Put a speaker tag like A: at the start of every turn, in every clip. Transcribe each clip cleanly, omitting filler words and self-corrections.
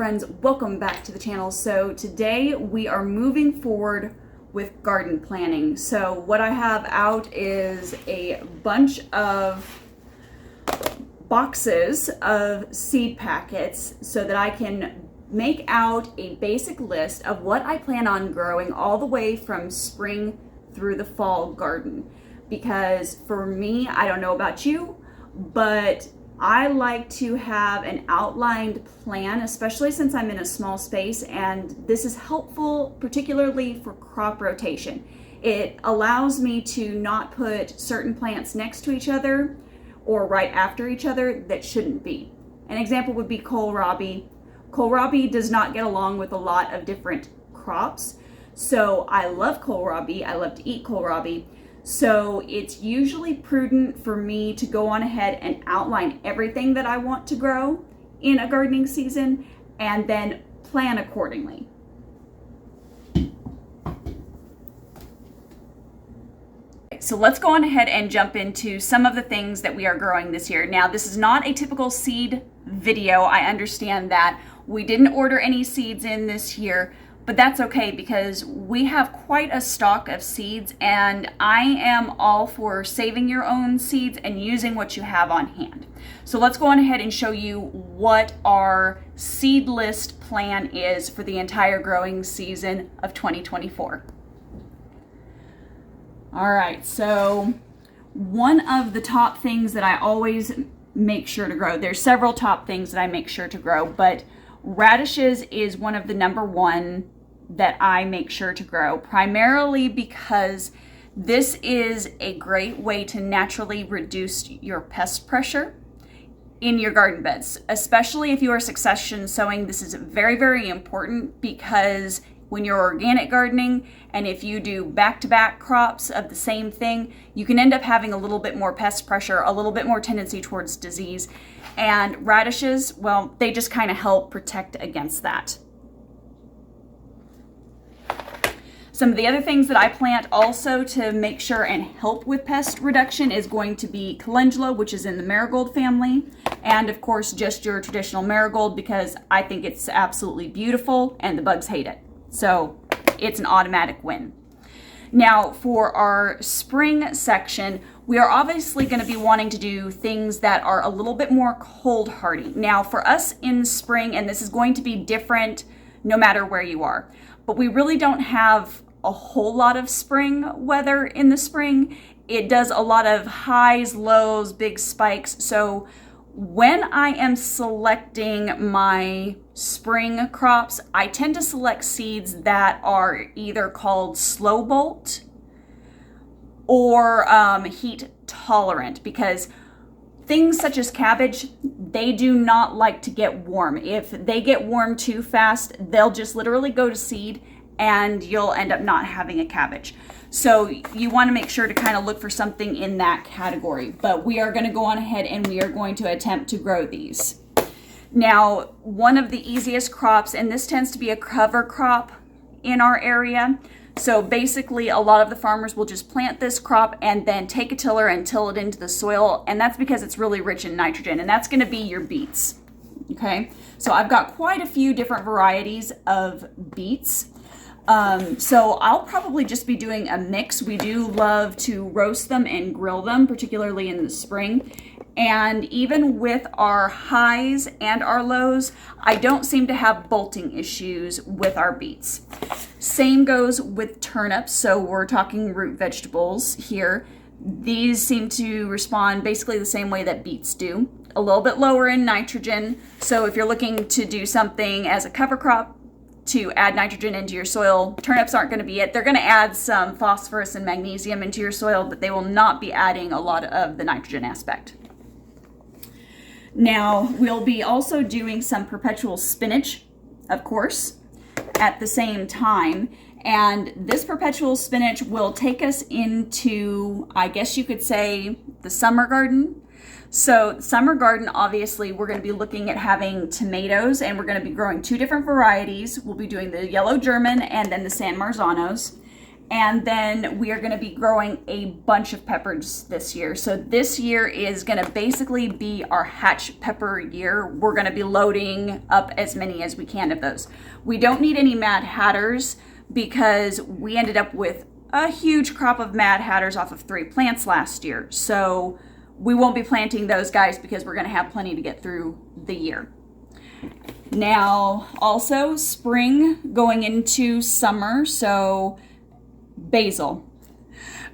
A: friends, welcome back to the channel. So today we are moving forward with garden planning. So what I have out is a bunch of boxes of seed packets so that I can make out a basic list of what I plan on growing all the way from spring through the fall garden. Because for me, I don't know about you, but I like to have an outlined plan, especially since I'm in a small space, and this is helpful particularly for crop rotation. It allows me to not put certain plants next to each other or right after each other that shouldn't be. An example would be kohlrabi. Kohlrabi does not get along with a lot of different crops, so I love kohlrabi. I love to eat kohlrabi. So it's usually prudent for me to go on ahead and outline everything that I want to grow in a gardening season and then plan accordingly. So let's go on ahead and jump into some of the things that we are growing this year. Now, this is not a typical seed video. I understand that we didn't order any seeds in this year, but that's okay because we have quite a stock of seeds, and I am all for saving your own seeds and using what you have on hand. So let's go on ahead and show you what our seed list plan is for the entire growing season of 2024. All right, so one of the top things that I always make sure to grow, there's several top things that I make sure to grow, but radishes is one of the number one that I make sure to grow, primarily because this is a great way to naturally reduce your pest pressure in your garden beds, especially if you are succession sowing. This is very, very important because when you're organic gardening and if you do back-to-back crops of the same thing, you can end up having a little bit more pest pressure, a little bit more tendency towards disease. And radishes, well, they just kind of help protect against that. Some of the other things that I plant also to make sure and help with pest reduction is going to be calendula, which is in the marigold family, and of course just your traditional marigold because I think it's absolutely beautiful and the bugs hate it. So it's an automatic win. Now for our spring section, we are obviously going to be wanting to do things that are a little bit more cold hardy. Now for us in spring, and this is going to be different no matter where you are, but we really don't have a whole lot of spring weather in the spring. It does a lot of highs, lows, big spikes. So when I am selecting my spring crops, I tend to select seeds that are either called slow bolt or heat tolerant, because things such as cabbage, they do not like to get warm. If they get warm too fast, they'll just literally go to seed and you'll end up not having a cabbage. So you want to make sure to kind of look for something in that category. But we are going to go on ahead and we are going to attempt to grow these. Now, one of the easiest crops, and this tends to be a cover crop in our area. So basically a lot of the farmers will just plant this crop and then take a tiller and till it into the soil. And that's because it's really rich in nitrogen, and that's going to be your beets. Okay, so I've got quite a few different varieties of beets. So I'll probably just be doing a mix. We do love to roast them and grill them, particularly in the spring. And even with our highs and our lows, I don't seem to have bolting issues with our beets. Same goes with turnips. So we're talking root vegetables here. These seem to respond basically the same way that beets do, a little bit lower in nitrogen. So if you're looking to do something as a cover crop to add nitrogen into your soil, turnips aren't going to be it. They're going to add some phosphorus and magnesium into your soil, but they will not be adding a lot of the nitrogen aspect. Now, we'll be also doing some perpetual spinach, of course, at the same time. And this perpetual spinach will take us into, I guess you could say, the summer garden. So summer garden, obviously, we're going to be looking at having tomatoes, and we're going to be growing two different varieties. We'll be doing the yellow German and then the San Marzanos. And then we are going to be growing a bunch of peppers this year. So this year is going to basically be our hatch pepper year. We're going to be loading up as many as we can of those. We don't need any Mad Hatters because we ended up with a huge crop of Mad Hatters off of 3 plants last year. So we won't be planting those guys because we're going to have plenty to get through the year. Now, also spring going into summer, so basil.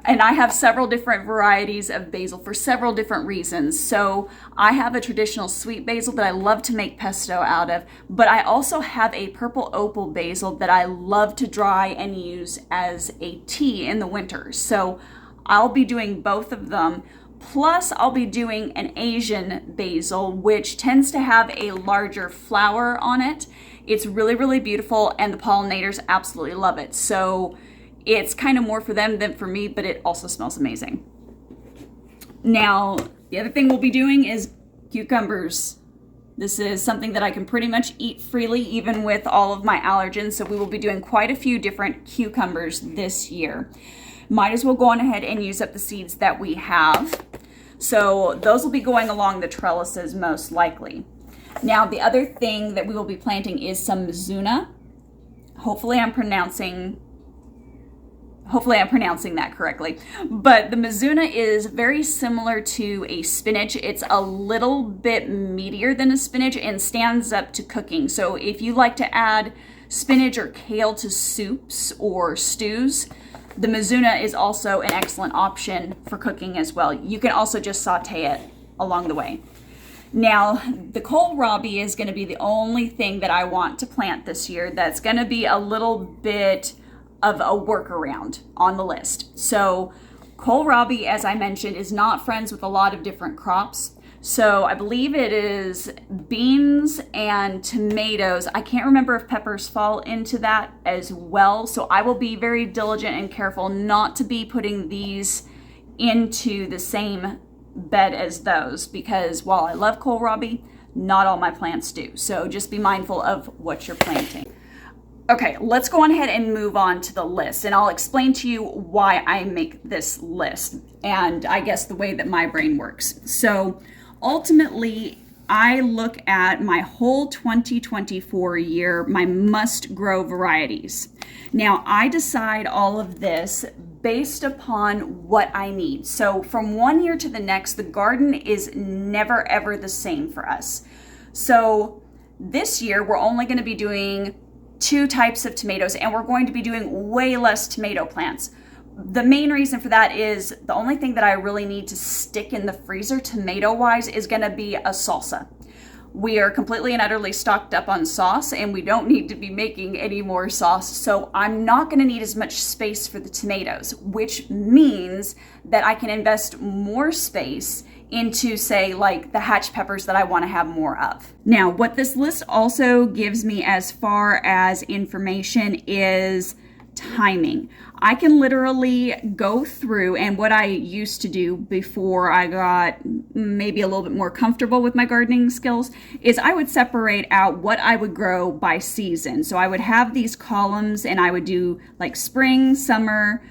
A: And I have several different varieties of basil for several different reasons. So I have a traditional sweet basil that I love to make pesto out of, but I also have a purple opal basil that I love to dry and use as a tea in the winter. So I'll be doing both of them. Plus, I'll be doing an Asian basil, which tends to have a larger flower on it. It's really, really beautiful, and the pollinators absolutely love it. So it's kind of more for them than for me, but it also smells amazing. Now, the other thing we'll be doing is cucumbers. This is something that I can pretty much eat freely, even with all of my allergens. So we will be doing quite a few different cucumbers this year. Might as well go on ahead and use up the seeds that we have. So those will be going along the trellises most likely. Now, the other thing that we will be planting is some mizuna. Hopefully I'm pronouncing that correctly. But the mizuna is very similar to a spinach. It's a little bit meatier than a spinach and stands up to cooking. So if you like to add spinach or kale to soups or stews, the mizuna is also an excellent option for cooking as well. You can also just saute it along the way. Now, the kohlrabi is going to be the only thing that I want to plant this year that's going to be a little bit of a workaround on the list. So kohlrabi, as I mentioned, is not friends with a lot of different crops. So I believe it is beans and tomatoes. I can't remember if peppers fall into that as well. So I will be very diligent and careful not to be putting these into the same bed as those, because while I love kohlrabi, not all my plants do. So just be mindful of what you're planting. Okay, let's go on ahead and move on to the list, and I'll explain to you why I make this list and I guess the way that my brain works. So ultimately, I look at my whole 2024 year, my must grow varieties. Now, I decide all of this based upon what I need. So from one year to the next, the garden is never ever the same for us. So this year, we're only going to be doing 2 types of tomatoes, and we're going to be doing way less tomato plants. The main reason for that is the only thing that I really need to stick in the freezer tomato wise is going to be a salsa. We are completely and utterly stocked up on sauce, and we don't need to be making any more sauce. So I'm not going to need as much space for the tomatoes, which means that I can invest more space into, say, like the hatch peppers that I want to have more of. Now, what this list also gives me as far as information is timing. I can literally go through, and what I used to do before I got maybe a little bit more comfortable with my gardening skills is I would separate out what I would grow by season. So I would have these columns and I would do like spring, summer,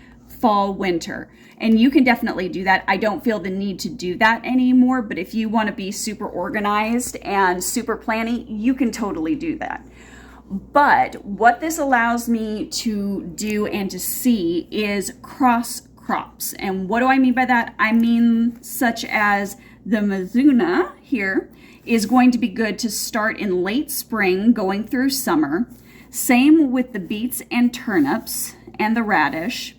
A: fall, winter. And you can definitely do that. I don't feel the need to do that anymore, but if you want to be super organized and super planny, you can totally do that. But what this allows me to do and to see is cross crops. And what do I mean by that? I mean such as the mizuna here is going to be good to start in late spring going through summer. Same with the beets and turnips and the radish.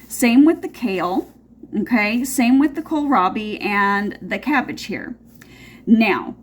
A: Same with the kale, okay? Same with the kohlrabi and the cabbage here. Now,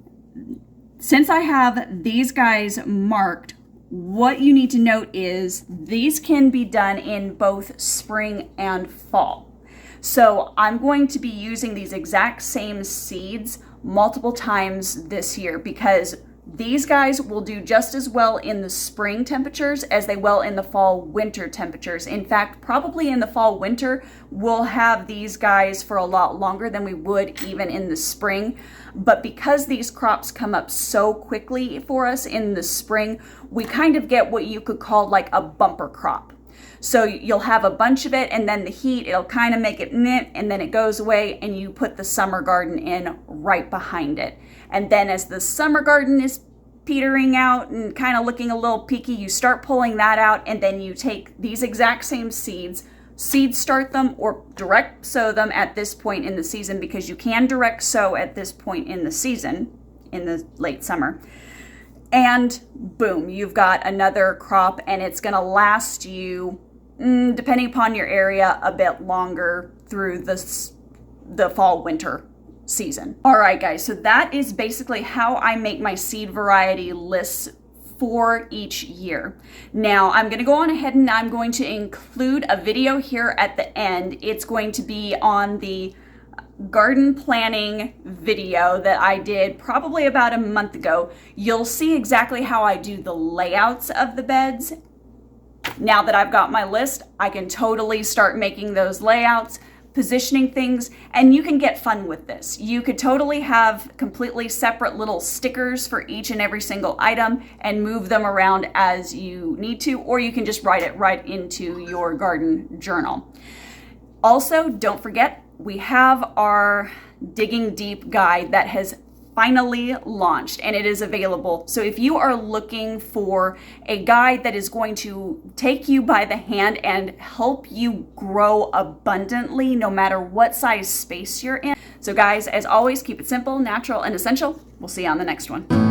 A: since I have these guys marked, what you need to note is these can be done in both spring and fall. So I'm going to be using these exact same seeds multiple times this year because these guys will do just as well in the spring temperatures as they will in the fall winter temperatures. In fact, probably in the fall winter, we'll have these guys for a lot longer than we would even in the spring. But because these crops come up so quickly for us in the spring, we kind of get what you could call like a bumper crop. So you'll have a bunch of it, and then the heat, it'll kind of make it knit, and then it goes away, and you put the summer garden in right behind it. And then as the summer garden is petering out and kind of looking a little peaky, you start pulling that out, and then you take these exact same seed start them or direct sow them at this point in the season, because you can direct sow at this point in the season, in the late summer. And boom, you've got another crop, and it's going to last you, depending upon your area, a bit longer through the fall winter season. All right, guys, so that is basically how I make my seed variety lists for each year. Now I'm going to go on ahead and I'm going to include a video here at the end. It's going to be on the garden planning video that I did probably about a month ago. You'll see exactly how I do the layouts of the beds. Now that I've got my list, I can totally start making those layouts, positioning things, and you can get fun with this. You could totally have completely separate little stickers for each and every single item and move them around as you need to, or you can just write it right into your garden journal. Also, don't forget, we have our Digging Deep guide that has finally launched, and it is available. So if you are looking for a guide that is going to take you by the hand and help you grow abundantly no matter what size space you're in. So guys, as always, keep it simple, natural, and essential. We'll see you on the next one.